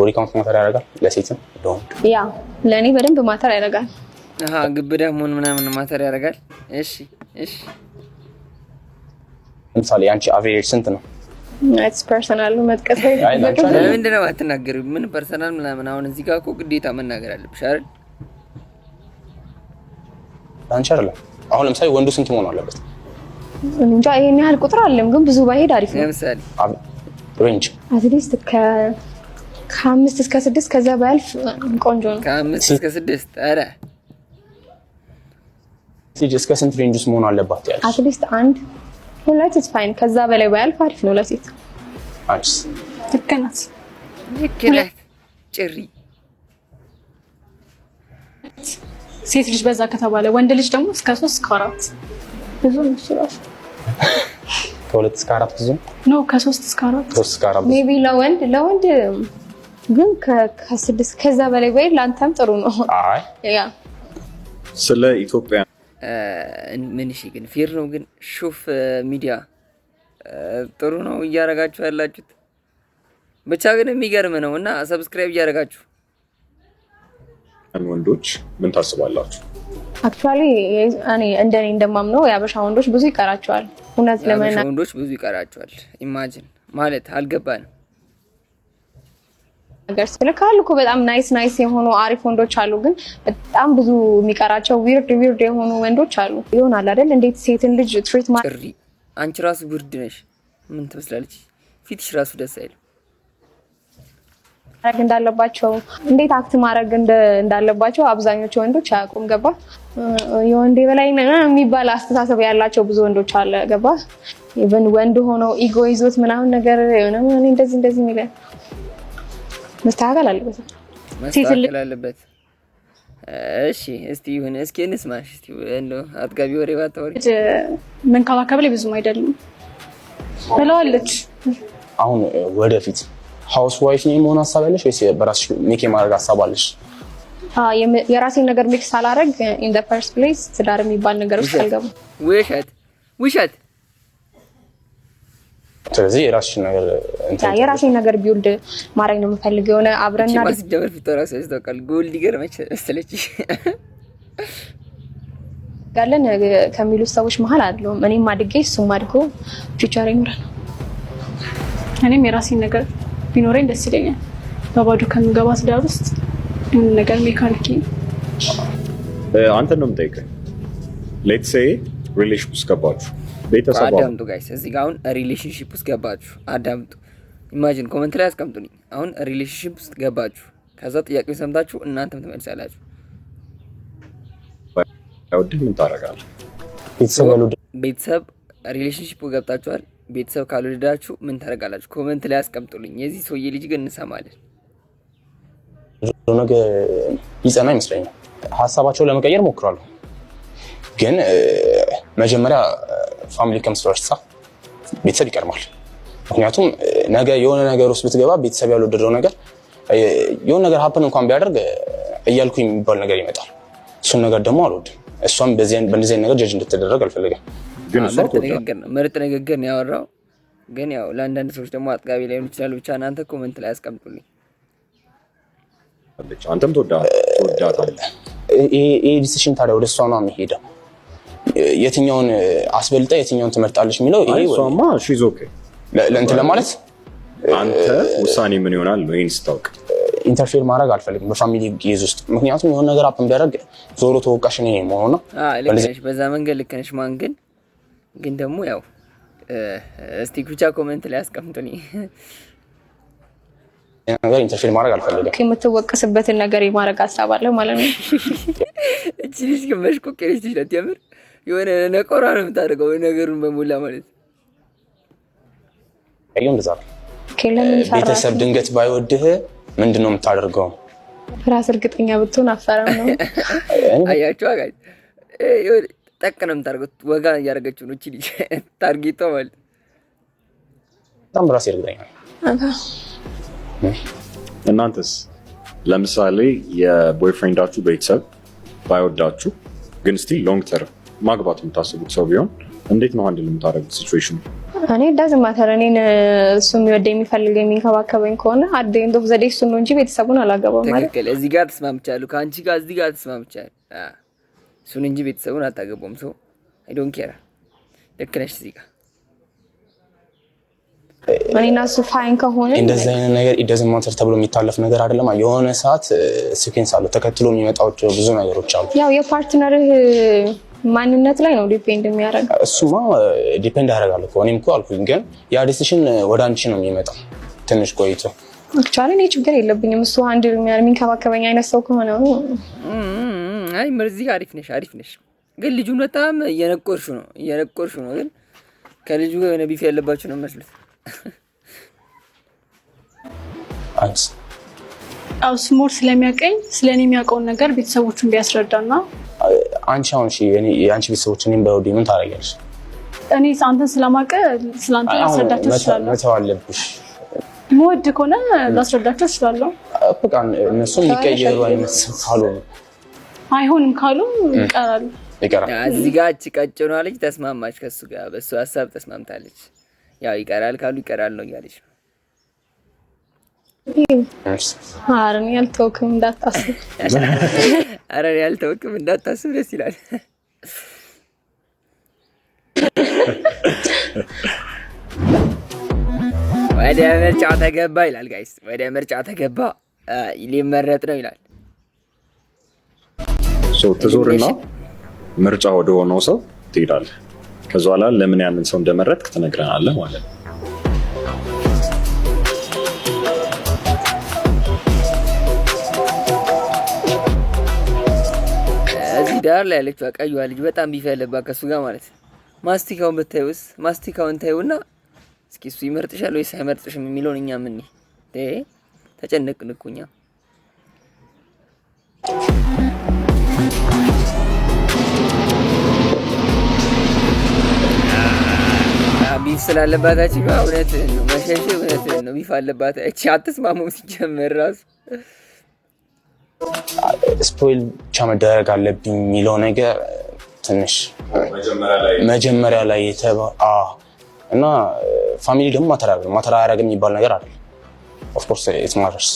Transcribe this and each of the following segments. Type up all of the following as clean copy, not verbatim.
ቦዲ ካውንት ማተር ያደርጋል ለሴትም ለወንድ? ያ ለኔ በደንብ ማተር ያደርጋል። ግብዳ መሆን ምናምን ማተር ያደርጋል። እሺ ለምሳሌ አንቺ አቨሬጅ ስንት ነው? ኢትስ ፐርሰናል መጥቀስ ላይ ምንድን ነው አትናገሪው? ምን ፐርሰናል ምናምን? አሁን እዚህ ጋር እኮ ግዴታ መናገር አለብሽ አይደል? አንቺ አይደለም። አሁን ለምሳሌ ወንዱ ስንት መሆን አለበት? እንጃ ይሄን ያህል ቁጥር አለም፣ ግን ብዙ ባይሄድ አሪፍ ነው። ለምሳሌ ሬንጅ አትሊስት ከ5 እስከ 6 ከዛ ባያልፍ ቆንጆ ነው። ከ5 እስከ 6 ኧረ ሲጅ እስከ ስንት ሬንጅ ውስጥ መሆን አለባት ያለሽ? አትሊስት 1 2 ኢትስ ፋይን። ከዛ በላይ ባያልፍ አሪፍ ነው ለሴት። አንቺስ? ትከናት ይከላት ጭሪ ሴት ልጅ በዛ ከተባለ ወንድ ልጅ ደግሞ እስከ 3 እስከ 4 ብዙ ነው ይችላል። ከ2 እስከ 4 ብዙ ነው። ከ3 እስከ 4 3 እስከ 4 ሜቢ ለወንድ ግን ከ6 ከዛ በላይ ወይ ላንተም ጥሩ ነው። አይ ያ ስለ ኢትዮጵያ ምን እሺ፣ ግን ፌር ነው። ግን ሹፍ ሚዲያ ጥሩ ነው እያረጋችሁ ያላችሁት። ብቻ ግን የሚገርም ነው እና ሰብስክራይብ እያረጋችሁ ወንዶች ምን ታስባላችሁ? አክቹአሊ እኔ እንደማምነው የአበሻ ወንዶች ብዙ ይቀራቸዋል። እውነት ለመናገር ወንዶች ብዙ ይቀራቸዋል። ኢማጂን ማለት አልገባንም ነገር ስለካሉ እኮ በጣም ናይስ የሆኑ አሪፍ ወንዶች አሉ፣ ግን በጣም ብዙ የሚቀራቸው ዊርድ የሆኑ ወንዶች አሉ። ይሆናል አይደል? እንዴት ሴትን ልጅ ትሪት ጭሪ አንቺ ራሱ ዊርድ ነሽ። ምን ትመስላለች? ፊትሽ ራሱ ደስ አይልም። እንዳለባቸው እንዴት አክት ማድረግ እንዳለባቸው አብዛኞቹ ወንዶች አያውቁም። ገባ? የወንድ በላይ የሚባል አስተሳሰብ ያላቸው ብዙ ወንዶች አለ። ገባ? ኢቭን ወንድ ሆኖ ኢጎ ይዞት ምናምን ነገር የሆነ እንደዚህ የሚለ መስተካከል አለበት። እሺ እስቲ ይሁን። እስኪ እንስማሽ። እስቲ እንደው አጥጋቢ ወሬ ባታወሪ። መንከባከብ ላይ ብዙም አይደለም ብለዋለች። አሁን ወደፊት ሃውስ ዋይፍ ነው መሆን ሀሳብ ያለሽ ወይስ በራስሽ ሜክ የማድረግ ሀሳብ አለሽ? የራሴን ነገር ሚክስ ሳላረግ ኢን ዘ ፈርስት ፕሌስ ትዳር የሚባል ነገር ውስጥ አልገባም። ውሸት። ስለዚህ የራሴን ነገር ቢውልድ ማድረግ ነው የምፈልገው። የሆነ አብረና ማስጀመር ፍቶራስ ያስተውቃል። ጎል ዲገር መሰለች ጋለን ከሚሉ ሰዎች መሀል አይደለም። እኔም አድጌ እሱም አድጎ ፊውቸር ይኖራል። እኔም የራሴን ነገር ቢኖረኝ ደስ ይለኛል። በባዶ ከምገባ ትዳር ውስጥ ምን ነገር ሜካኒክ አንተ ነው የምጠይቀኝ። ሌትስ ሴይ ሪሌሽንሺፕ ውስጥ ገባችሁ፣ ቤተሰብ አዳምጡ ጋይስ። እዚህ ጋር አሁን ሪሌሽንሺፕ ውስጥ ገባችሁ፣ አዳምጡ። ኢማጂን ኮሜንት ላይ አስቀምጡልኝ። አሁን ሪሌሽንሺፕ ውስጥ ገባችሁ፣ ከዛ ጥያቄውን ሰምታችሁ እናንተም ትመልሳላችሁ። ያውድ ምን ታረጋለህ? ቤተሰብ ሪሌሽንሺፕ ገብታችኋል። ቤተሰብ ካልወደዳችሁ ምን ታረጋላችሁ? ኮሜንት ላይ አስቀምጡልኝ። የዚህ ሰውዬ ልጅ ግን እንሰማለን። ነገ ይጸና ይመስለኛል። ሀሳባቸውን ለመቀየር ሞክራለሁ፣ ግን መጀመሪያ ፋሚሊ ከምስ ፈርስት፣ ቤተሰብ ይቀርማል። ምክንያቱም ነገ የሆነ ነገር ውስጥ ብትገባ ቤተሰብ ያልወደደው ነገር የሆነ ነገር ሀፕን እንኳን ቢያደርግ እያልኩ የሚባል ነገር ይመጣል። እሱን ነገር ደግሞ አልወድም። እሷም በእንደዚህ ነገር ጀጅ እንድትደረግ አልፈልግም። ግን ምርጥ ንግግር ነው ያወራው። ግን ያው ለአንዳንድ ሰዎች ደግሞ አጥጋቢ ላይሆን ይችላል። ብቻ እናንተ ኮሜንት ላይ አስቀምጡልኝ። አንተም ትወዳታለህ። ይሄ ዲሲሽን ታዲያ ወደ እሷ ነው የሚሄደው። የትኛውን አስበልጣ የትኛውን ትመርጣለች የሚለው ይሄ እሷማ ሺዝ ኦኬ ለእንትን ለማለት አንተ ውሳኔ ምን ይሆናል ነው ይሄን ስታውቅ ኢንተርፌር ማድረግ አልፈልግም በፋሚሊ ጌዝ ውስጥ። ምክንያቱም የሆነ ነገር አፕን ቢያደርግ ዞሮ ተወቃሽ ነኝ መሆኑ ነው። በዛ መንገድ ልክ ነሽ። ማን ግን ደግሞ ያው እስቲ ብቻ ኮሜንት ላይ አስቀምጡልኝ። ነገር ኢንተርፌር ማድረግ አልፈልግም። የምትወቀስበትን ነገር የማድረግ ሀሳብ አለ ማለት ነው። እቺ ልጅ ግን መሽኮቅ ልጅ ናት። የምር የሆነ ነቆራ ነው የምታደርገው ነገሩን በሙላ ማለት ነው። እንደዛ ቤተሰብ ድንገት ባይወድህ ምንድነው የምታደርገው? ራስ እርግጠኛ ብትሆን አፈራም ነው። አያችሁ አጋይ ጠቅ ነው የምታደርገው። ወጋ እያደረገችው ነው እቺ ልጅ ታርጌቷ ማለት በጣም ራስ እርግጠኛ ነው። እናንተስ ለምሳሌ የቦይፍሬንዳችሁ ቤተሰብ ባይወዳችሁ ግን ስቲል ሎንግ ተርም ማግባት የምታስቡት ሰው ቢሆን እንዴት ነው አንድ የምታደርጉት ሲቹዌሽኑ? እኔ ዳዝም ማተር እኔን እሱ የሚወደኝ የሚፈልገኝ የሚንከባከበኝ ከሆነ አት ኤንድ ኦፍ ዘ ዴይ እሱን ነው እንጂ ቤተሰቡን አላገባም ማለት ትክክል። እዚህ ጋር ተስማምቻለሁ ከአንቺ ጋር እዚህ ጋር ተስማምቻለሁ። እሱን እንጂ ቤተሰቡን አታገባም። ሰው አይ ዶንት ኬር። ልክ ነሽ እዚህ ጋር እኔና እሱ ፋይን ከሆነ እንደዚህ አይነት ነገር it doesn't matter ተብሎ የሚታለፍ ነገር አይደለም። የሆነ ሰዓት ሲኩዌንስ አለው ተከትሎ የሚመጣው ብዙ ነገሮች አሉ። ያው የፓርትነርህ ማንነት ላይ ነው ዲፔንድ የሚያደርገው። እሱማ ዲፔንድ ያደርጋል እኮ እኔም እኮ አልኩኝ፣ ግን ያ ዲሲሽን ወደ አንቺ ነው የሚመጣው ትንሽ ቆይቶ። አክቹአሊ እኔ ችግር የለብኝም እሱ አንድ የሚንከባከበኝ አይነት ሰው ከሆነ ነው። አይ መርዚ አሪፍ ነሽ፣ ግን ልጁን በጣም እየነቆርሹ ነው። ግን ከልጁ ጋር የሆነ ቢፍ ያለባችሁ ነው መስሉት። አንስ አውስ ሞር ስለሚያቀኝ ስለኔ የሚያውቀውን ነገር ቤተሰቦቹን ቢያስረዳና አንቺ አሁን እሺ የአንቺ ቤተሰቦች እኔም በውዲ ምን ታደርጊያለሽ? እኔ አንተን ስለማውቅ ስላንተ ላስረዳቸው እችላለሁ። መተው አለብሽ። የምወድ ከሆነ ላስረዳቸው እችላለሁ። በቃ እነሱም የሚቀየሩ አይነት ሰው ካልሆኑ አይሆንም ካሉ ይቀራል። እዚህ ጋር እቺ ቀጭኗ ልጅ ተስማማች ከሱ ጋር በሱ ሀሳብ ተስማምታለች። ያው ይቀራል ካሉ ይቀራል ነው እያለች ነው። አረን ያልተወክም እንዳታስብ ደስ ይላል። ወደ ምርጫ ተገባ ይላል ጋይስ። ወደ ምርጫ ተገባ ሊመረጥ ነው ይላል። ትዞርና ምርጫ ወደ ሆነው ሰው ትሄዳለህ። ከዛ በኋላ ለምን ያንን ሰው እንደመረጥክ ትነግረናለህ ማለት ነው። እዚህ ዳር ላይ ያለችው ቀይዋ ልጅ በጣም ቢፍ ያለባት ከሱ ጋር ማለት ነው። ማስቲካውን ብታዩስ? ማስቲካውን ታዩና እስኪ እሱ ይመርጥሻል ወይስ አይመርጥሽም የሚለውን እኛ ምን ተጨነቅን እኮ እኛ። ቢፍ ስላለባታችን እውነት ነው መሸሽ፣ እውነት ነው ቢፍ አለባት። እቺ አትስማሙም ሲጀመር ራሱ ስፖይል ብቻ መደረግ አለብኝ የሚለው ነገር ትንሽ መጀመሪያ ላይ እና ፋሚሊ ደግሞ ማተር አያደርግም የሚባል ነገር አለ። ኦፍ ኮርስ ኢት ማተርስ።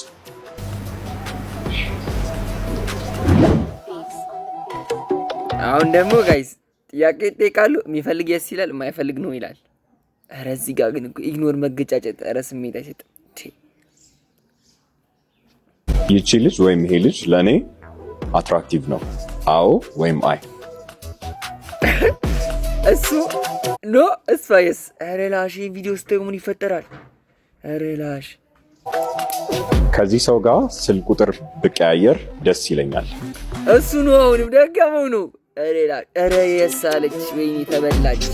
አሁን ደግሞ ጋይስ ጥያቄ ይጠይቃሉ። የሚፈልግ የስ ይላል፣ የማይፈልግ ነው ይላል። ኧረ እዚህ ጋር ግን ኢግኖር መገጫጨት፣ ኧረ ስሜት አይሰጥም። ይቺ ልጅ ወይም ይሄ ልጅ ለእኔ አትራክቲቭ ነው፣ አዎ ወይም አይ። እሱ ኖ እሷ የስ። ኧረ ላሽ ቪዲዮ ውስጥ ደግሞ ምን ይፈጠራል? ኧረ ላሽ ከዚህ ሰው ጋር ስልክ ቁጥር ብቀያየር ደስ ይለኛል። እሱ ነው አሁንም ደገመው ነው። ኧረ ላሽ ኧረ የስ አለች። ወይኔ ተበላች።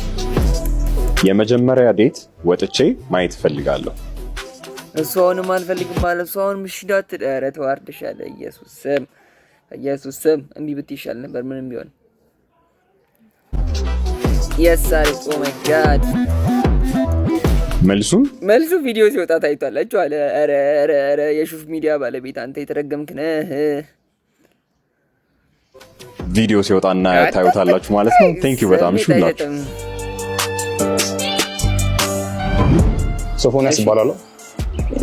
የመጀመሪያ ዴት ወጥቼ ማየት እፈልጋለሁ። እሱ አሁንም አልፈልግም ማለት እሱ አሁንም እሺ እንዳትል። ኧረ ተዋርደሻል። ኢየሱስ ስም እምቢ ብትይ ይሻል ነበር ምንም ቢሆን። የስ አለች። ኦ ማይ ጋድ መልሱ ቪዲዮ ሲወጣ ታይቷል። ኧረ የሹፍ ሚዲያ ባለቤት አንተ የተረገምክ ነህ። ቪዲዮ ሲወጣና ታዩታላችሁ ማለት ነው። ቴንክ ዩ በጣም እሺ ሁላችሁ። ሶፎንያስ ይባላል።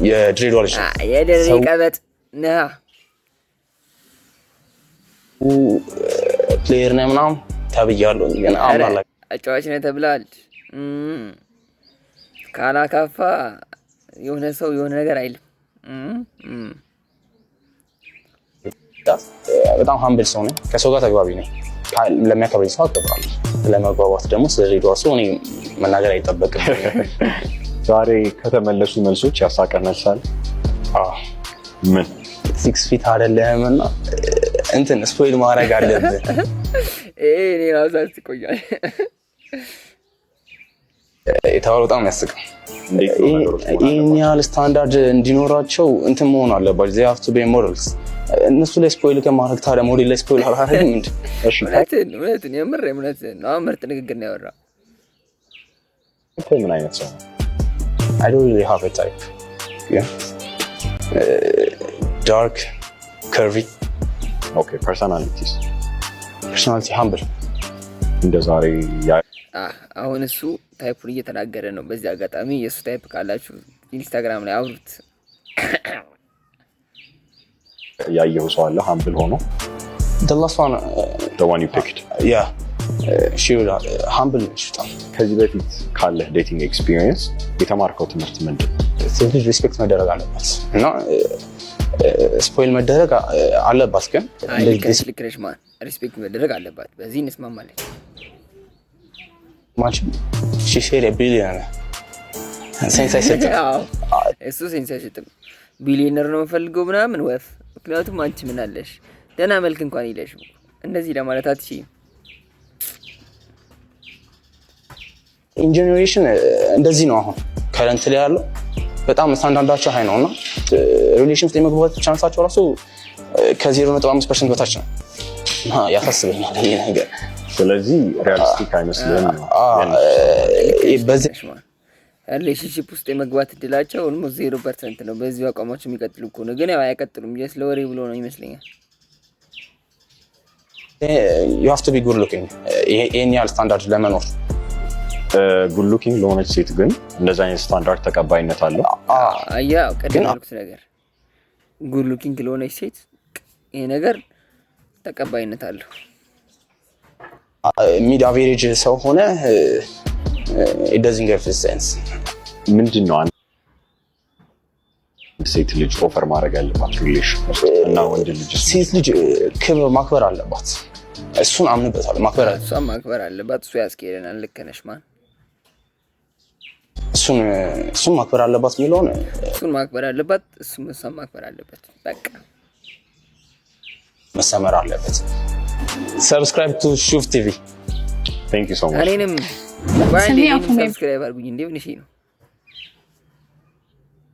የድሬዳዋ ልጅ የደሬ ቀበጥ ነህ። ፕሌየር ነህ ምናምን ተብያለሁ፣ ግን አማላ አጫዋች ነህ ተብላል። ካላካፋ የሆነ ሰው የሆነ ነገር አይልም። በጣም ሀምብል ሰው ነኝ። ከሰው ጋር ተግባቢ ነኝ። ለሚያከብረኝ ሰው አከብራለሁ። ለመግባባት ደግሞ ስለ ድሬዳዋ ሰው እኔ መናገር አይጠበቅም። ዛሬ ከተመለሱ መልሶች ያሳቀ መልሳል? ምን 6 ፊት አይደለም እና እንትን ስፖይል ማድረግ አለብህ። እኔ ራሱ አስቆያል የተባለው በጣም ያስቃል። ይህን ያህል ስታንዳርድ እንዲኖራቸው እንትን መሆን አለባቸው። they have to be models። እነሱ ላይ ስፖይል ከማድረግ ታዲያ ሞዴል ላይ ስፖይል አላደረግም እንዴ? እውነትን የምር እውነትን ነው። ምርጥ ንግግር ነው ያወራው። ምን አይነት ሰው ነው? I don't really have a type. Yeah. Dark, curvy. Okay, personality humble. እንደ ዛሬ አሁን እሱ ታይፑን እየተናገረ ነው። በዚህ አጋጣሚ የሱ ታይፕ ካላችሁ ኢንስታግራም ላይ አውሩት። ያየው ሰው አለ humble ሆኖ the last one the one you picked yeah she was humble ከዚህ በፊት ካለ ዴቲንግ ኤክስፒሪየንስ የተማርከው ትምህርት ምንድን ነው? ሴት ልጅ ሪስፔክት መደረግ አለባት እና ስፖይል መደረግ አለባት ግን ልክነሽ ማን ሪስፔክት መደረግ አለባት በዚህ እንስማማለን። ማች she said a billion ሴንስ አይሰጥም እሱ ሴንስ አይሰጥም ቢሊየነር ነው የምፈልገው ምናምን ወፍ ምክንያቱም አንቺ ምን አለሽ ደህና መልክ እንኳን ይለሽም እንደዚህ ለማለት አትችይም። ኢንጂነሬሽን እንደዚህ ነው አሁን ከረንት ላይ ያለው በጣም ስታንዳርዳቸው ሃይ ነውና ሪሌሽንስ ላይ መግባት ቻንሳቸው ራሱ ከ0.5% በታች ነው እና ያሳስበኛል ይሄ ነገር። ስለዚህ ሪያሊስቲክ አይመስልም ነው በዚህ ሪሌሽንሺፕ ውስጥ የመግባት እድላቸው ኦልሞስት 0% ነው። በዚህ አቋማቸው የሚቀጥሉ ከሆነ ግን ያው አይቀጥሉም ጀስት ለወሬ ብሎ ነው ይመስለኛል። you have to be good looking ይሄን ያህል ስታንዳርድ ለመኖር ጉድ ሉኪንግ ለሆነች ሴት ግን እንደዛ አይነት ስታንዳርድ ተቀባይነት አለው። ያው ቀደም ያልኩት ነገር ጉድ ሉኪንግ ለሆነች ሴት ይሄ ነገር ተቀባይነት አለው። ሚድ አቨሬጅ ሰው ሆነ it doesn't give sense ምንድነው አንድ ሴት ልጅ ኦፈር ማድረግ ያለባት ሪሌሽን እና ወንድ ልጅ ሴት ልጅ ክብር ማክበር አለባት። እሱን አምንበታለሁ ማክበር አለባት። እሱ ያስኬደናል። ልክ ነሽ ማን እሱን ማክበር አለባት የሚለውን እሱን ማክበር አለባት። እሱን ማክበር አለበት። በቃ መሰመር አለበት። ሰብስክራይብ ቱ ሹፍ ቲቪ thank you so much እኔንም ሰብስክራይብ አድርጉኝ። እንደምን እሺ ነው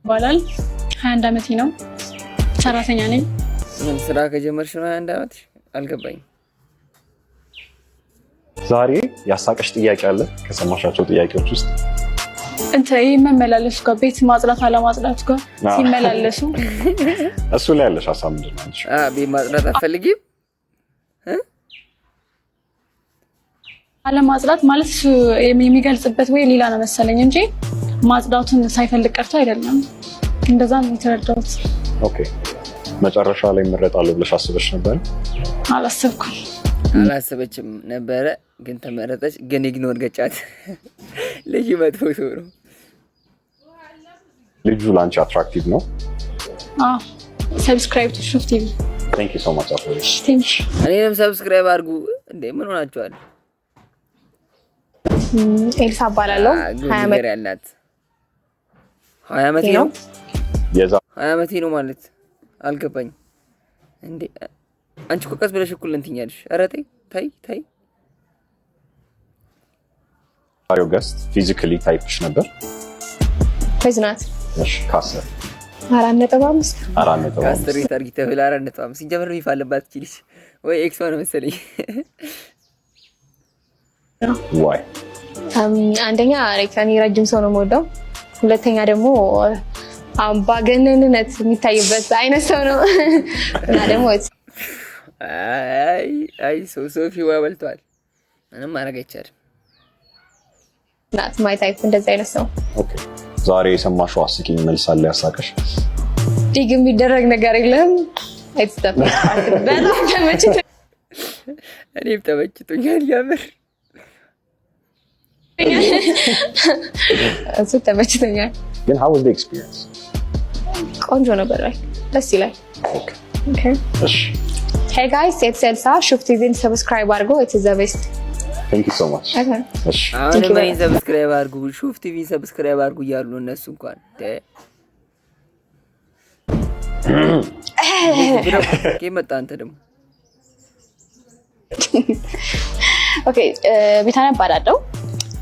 ባላል 21 አመቴ ነው። ሰራተኛ ነኝ። ምን ስራ ከጀመርሽ ነው 21 አመት? አልገባኝም። ዛሬ ያሳቀሽ ጥያቄ አለ ከሰማሻቸው ጥያቄዎች ውስጥ? ይመላለሱ ጋር ቤት ማጽዳት አለማጽዳት ጋር ሲመላለሱ እሱ ላይ ያለሽ ሀሳብ ምንድን ነው? ቤት ማጽዳት አትፈልጊም? አለማጽዳት ማለት የሚገልጽበት ወይ ሌላ ነው መሰለኝ እንጂ ማጽዳቱን ሳይፈልግ ቀርቶ አይደለም። እንደዛ ነው የተረዳሁት። ኦኬ መጨረሻ ላይ መረጣለሁ ብለሽ አስበሽ ነበር? አላሰበችም ነበረ ግን ተመረጠች። ግን ኢግኖር ገጫት። ልጅ መጥፎ ሰው ነው። ልጁ ላንቺ አትራክቲቭ ነው? ሰብስክራይብ ቱ ሹፍ ቲቪ thank you so much አፍሮሽ ቴንክ ዩ። እኔንም ሰብስክራይብ አድርጉ። እንዴ ምን ሆናችኋል? ኤልሳ እባላለሁ። 20 ዓመት ያላት 20 ዓመት ነው። የዛ 20 ዓመት ነው ማለት አልገባኝ። እንዴ አንቺ እኮ ቀስ ብለሽ እኩል እንትኛለሽ። ኧረ ተይ አሪዮ ገስት ፊዚካሊ ታይፕሽ ነበር? ከዝናት እሺ ካሰር 4.5 ካስተር ታርጊ ተብላ 4.5 ሲጀመር ነው ይፋለባት ይችላል ወይ ኤክስ ነው መሰለኝ። ዋይ አንደኛ ሬክታኒ ረጅም ሰው ነው የምወደው። ሁለተኛ ደግሞ አምባገነንነት የሚታይበት አይነት ሰው ነው እና ደግሞ አይ ሶፊ ወበልቷል። ምንም ማድረግ አይቻልም። ናት ማይ ታይፕ እንደዛ አይነት ሰው። ኦኬ ዛሬ የሰማሽው አስቂኝ መልስ አለ ያሳቀሽ? ዲግ የሚደረግ ነገር የለም። it's the best part በጣም ተመችቶኛል። እኔም ተመችቶኛል ያምር እሱ ተመችቶኛል። ግን how was the experience? ቆንጆ ነበር። ደስ ይላል። Okay እሺ hey guys it's Elsa ሹፍ ቲቪን ሰብስክራይብ አድርጉ። it's the best thank you so much እሺ አሁን ምን ሰብስክራይብ አድርጉ ሹፍ ቲቪ ሰብስክራይብ አድርጉ እያሉ እነሱ እንኳን ከመጣ አንተ ደግሞ ኦኬ ቤታና ባዳደው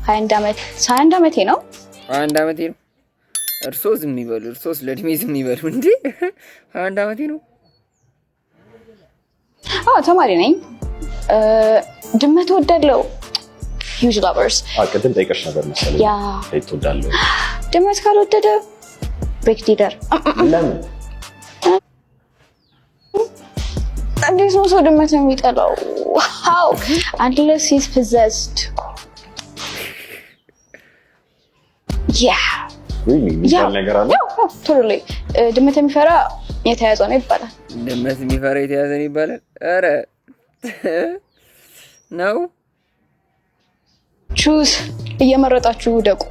21 አመቴ ነው። 21 አመቴ ነው። እርሶ ዝም ይበሉ። እርሶስ ለድሜ ዝም ይበሉ እንዴ? 21 አመቴ ነው። ተማሪ ነኝ። ድመት ወዳለው huge lovers ቅድም ጠይቀሽ ነበር መሰለኝ። ያ አይተውዳለው ድመት ካልወደደ ብሬክ ዲደር ለምን? እንዴት ነው ሰው ድመት የሚጠላው? how unless he's possessed የሚባል ነገር አለ። ቶሎ ድመት የሚፈራ የተያዘ ነው ይባላል። ድመት የሚፈራ የተያዘ ነው ይባላል። ኧረ ነው። ቹዝ እየመረጣችሁ ደቁ።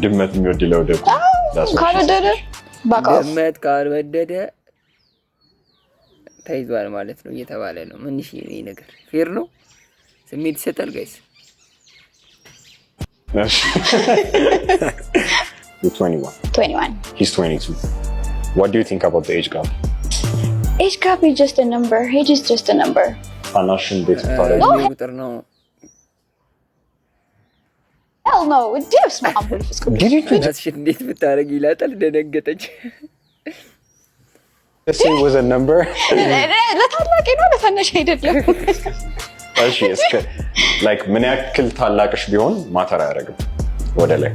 ድመት የሚወድ ለውደቁ። ካልወደደ ድመት ካልወደደ ተይዟል ማለት ነው እየተባለ ነው። ምን እሺ፣ ይሄ ነገር ፌር ነው? ስሜት ይሰጣል ጋይስ። You're 21. 21. He's 22. What do you think about the age gap? Age gap is just a number. Age is just a number. ታናሽን ቤት ብታረጊ ቁጥር ነው። Hell no. Do you have small bullets? ታናሽን እንዴት ብታረጊ ይላታል። ደነገጠች። This was a number. ለታላቅ ነው ለታናሽ አይደለም። እሺ እስከ like ምን ያክል ታላቅሽ ቢሆን ማተር አያደርግም ወደ ላይ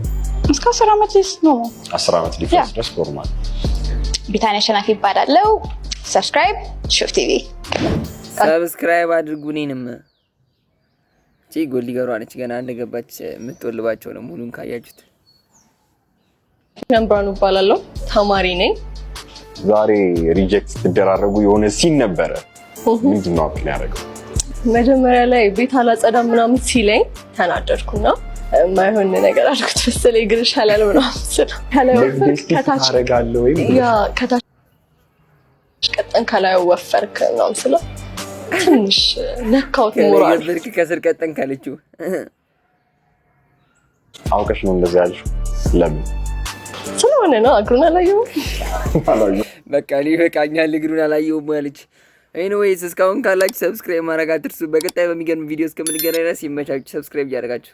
እስከ 10 ዓመት ነው። 10 ዓመት ዲፍረንስ ድረስ ኖርማል። ቢታንያ ሸናፊ ይባላል። ሰብስክራይብ ሹፍ ቲቪ ሰብስክራይብ አድርጉ። እኔንም እቺ ጎል ሊገሯ ነች ገና እንደገባች የምትወልባቸው ነው። ሙሉን ካያችሁት ነምብራኑ እባላለሁ። ተማሪ ነኝ። ዛሬ ሪጀክት ትደራረጉ የሆነ ሲን ነበረ። ምንድን ነው አፕል ያደረገው? መጀመሪያ ላይ ቤት አላጸዳም ምናምን ሲለኝ ተናደድኩና የማይሆን ነገር አድርጉት መሰለኝ እግርሽ ያላለ ምናምን ስለ ከታች ታረጋለህ ወይ ያ ከታች ቀጠን ከላይ ወፈርክ ምናምን ስለ ትንሽ ነካውት ሞራል ከላይ ከስር ቀጠን ካለችው አውቀሽ ነው እንደዚህ ያልሽው? ለምን ስለሆነ ነው። እግሩን አላየሁም። በቃ ሊበቃኛል እግሩን አላየሁም አለች። ኤኒዌይስ እስካሁን ካላችሁ ሰብስክራይብ ማድረግ አትርሱ። በቀጣይ በሚገርም ቪዲዮ እስከምንገናኝ ድረስ ይመቻችሁ። ሰብስክራይብ እያደረጋችሁ